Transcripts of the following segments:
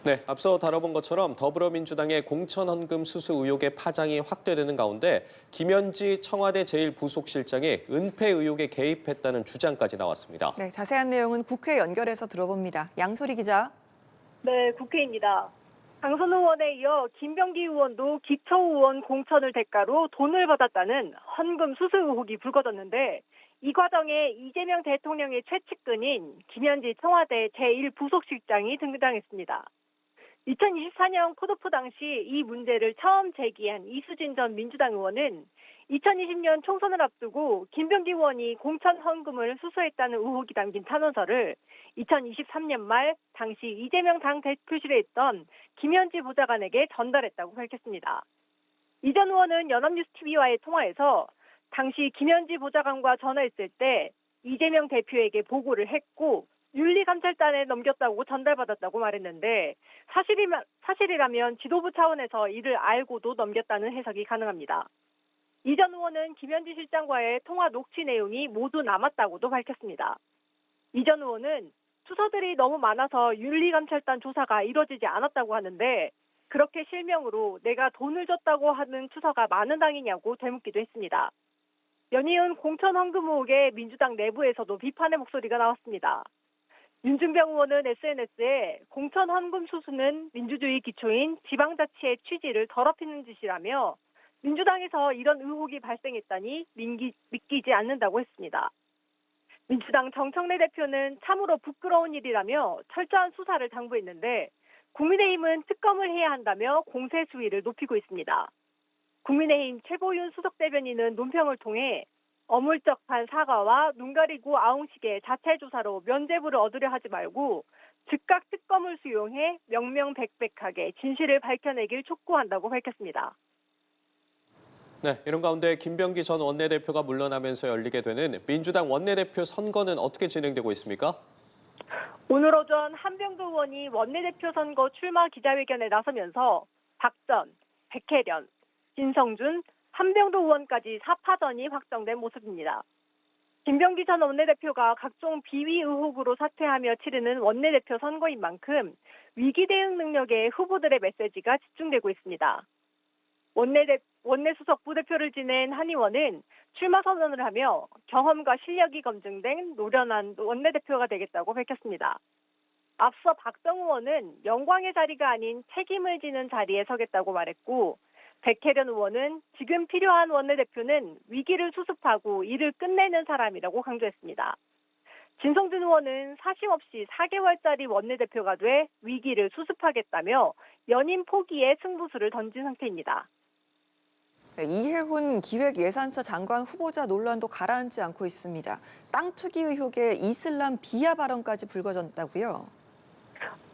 네, 앞서 다뤄본 것처럼 더불어민주당의 공천헌금 수수 의혹의 파장이 확대되는 가운데 김현지 청와대 제1부속실장이 은폐 의혹에 개입했다는 주장까지 나왔습니다. 네, 자세한 내용은 국회 연결해서 들어봅니다. 양소리 기자. 네, 국회입니다. 당선 의원에 이어 김병기 의원도 기초의원 공천을 대가로 돈을 받았다는 헌금 수수 의혹이 불거졌는데 이 과정에 이재명 대통령의 최측근인 김현지 청와대 제1부속실장이 등장했습니다. 2024년 컷오프 당시 이 문제를 처음 제기한 이수진 전 민주당 의원은 2020년 총선을 앞두고 김병기 의원이 공천 헌금을 수수했다는 의혹이 담긴 탄원서를 2023년 말 당시 이재명 당 대표실에 있던 김현지 보좌관에게 전달했다고 밝혔습니다. 이 전 의원은 연합뉴스TV와의 통화에서 당시 김현지 보좌관과 전화했을 때 이재명 대표에게 보고를 했고 윤리감찰단에 넘겼다고 전달받았다고 말했는데 사실이라면 지도부 차원에서 이를 알고도 넘겼다는 해석이 가능합니다. 이 전 의원은 김현지 실장과의 통화 녹취 내용이 모두 남았다고도 밝혔습니다. 이 전 의원은 투서들이 너무 많아서 윤리감찰단 조사가 이뤄지지 않았다고 하는데 그렇게 실명으로 내가 돈을 줬다고 하는 투서가 많은 당이냐고 되묻기도 했습니다. 연이은 공천 헌금 의혹에 민주당 내부에서도 비판의 목소리가 나왔습니다. 윤준병 의원은 SNS에 공천 헌금 수수는 민주주의 기초인 지방자치의 취지를 더럽히는 짓이라며 민주당에서 이런 의혹이 발생했다니 믿기지 않는다고 했습니다. 민주당 정청래 대표는 참으로 부끄러운 일이라며 철저한 수사를 당부했는데 국민의힘은 특검을 해야 한다며 공세 수위를 높이고 있습니다. 국민의힘 최고윤 수석대변인은 논평을 통해 어물쩍한 사과와 눈 가리고 아웅식의 자체 조사로 면죄부를 얻으려 하지 말고 즉각 특검을 수용해 명명백백하게 진실을 밝혀내길 촉구한다고 밝혔습니다. 네, 이런 가운데 김병기 전 원내대표가 물러나면서 열리게 되는 민주당 원내대표 선거는 어떻게 진행되고 있습니까? 오늘 오전 한병도 의원이 원내대표 선거 출마 기자회견에 나서면서 박전, 백혜련, 진성준, 한병도 의원까지 4파전이 확정된 모습입니다. 김병기 전 원내대표가 각종 비위 의혹으로 사퇴하며 치르는 원내대표 선거인 만큼 위기 대응 능력에 후보들의 메시지가 집중되고 있습니다. 원내수석 부대표를 지낸 한 의원은 출마 선언을 하며 경험과 실력이 검증된 노련한 원내대표가 되겠다고 밝혔습니다. 앞서 박정 의원은 영광의 자리가 아닌 책임을 지는 자리에 서겠다고 말했고 백혜련 의원은 지금 필요한 원내대표는 위기를 수습하고 일을 끝내는 사람이라고 강조했습니다. 진성준 의원은 사심 없이 4개월짜리 원내대표가 돼 위기를 수습하겠다며 연임 포기에 승부수를 던진 상태입니다. 네, 이해훈 기획예산처 장관 후보자 논란도 가라앉지 않고 있습니다. 땅 투기 의혹에 이슬람 비하 발언까지 불거졌다고요?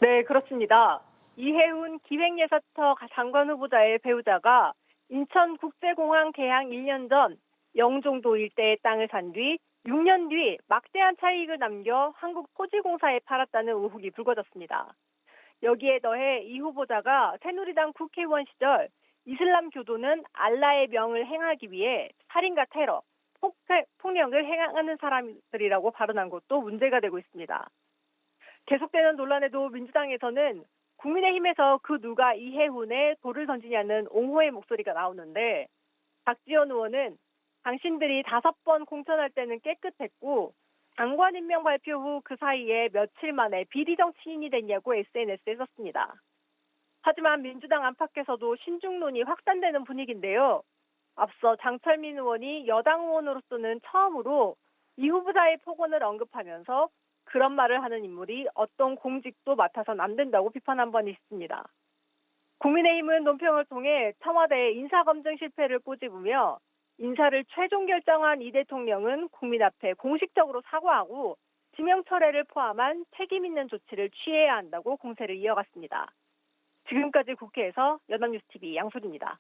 네, 그렇습니다. 이해훈 기획예산처 장관 후보자의 배우자가 인천국제공항 개항 1년 전 영종도 일대의 땅을 산 뒤 6년 뒤 막대한 차익을 남겨 한국토지공사에 팔았다는 의혹이 불거졌습니다. 여기에 더해 이 후보자가 새누리당 국회의원 시절 이슬람 교도는 알라의 명을 행하기 위해 살인과 테러, 폭력을 행하는 사람들이라고 발언한 것도 문제가 되고 있습니다. 계속되는 논란에도 민주당에서는 국민의힘에서 그 누가 이해훈에 돌을 던지냐는 옹호의 목소리가 나오는데 박지원 의원은 당신들이 5번 공천할 때는 깨끗했고 장관 임명 발표 후 그 사이에 며칠 만에 비리 정치인이 됐냐고 SNS에 썼습니다. 하지만 민주당 안팎에서도 신중론이 확산되는 분위기인데요. 앞서 장철민 의원이 여당 의원으로서는 처음으로 이 후보자의 폭언을 언급하면서 그런 말을 하는 인물이 어떤 공직도 맡아서는 안 된다고 비판한 바 있습니다. 국민의힘은 논평을 통해 청와대의 인사검증 실패를 꼬집으며 인사를 최종 결정한 이 대통령은 국민 앞에 공식적으로 사과하고 지명 철회를 포함한 책임 있는 조치를 취해야 한다고 공세를 이어갔습니다. 지금까지 국회에서 연합뉴스TV 양소리입니다.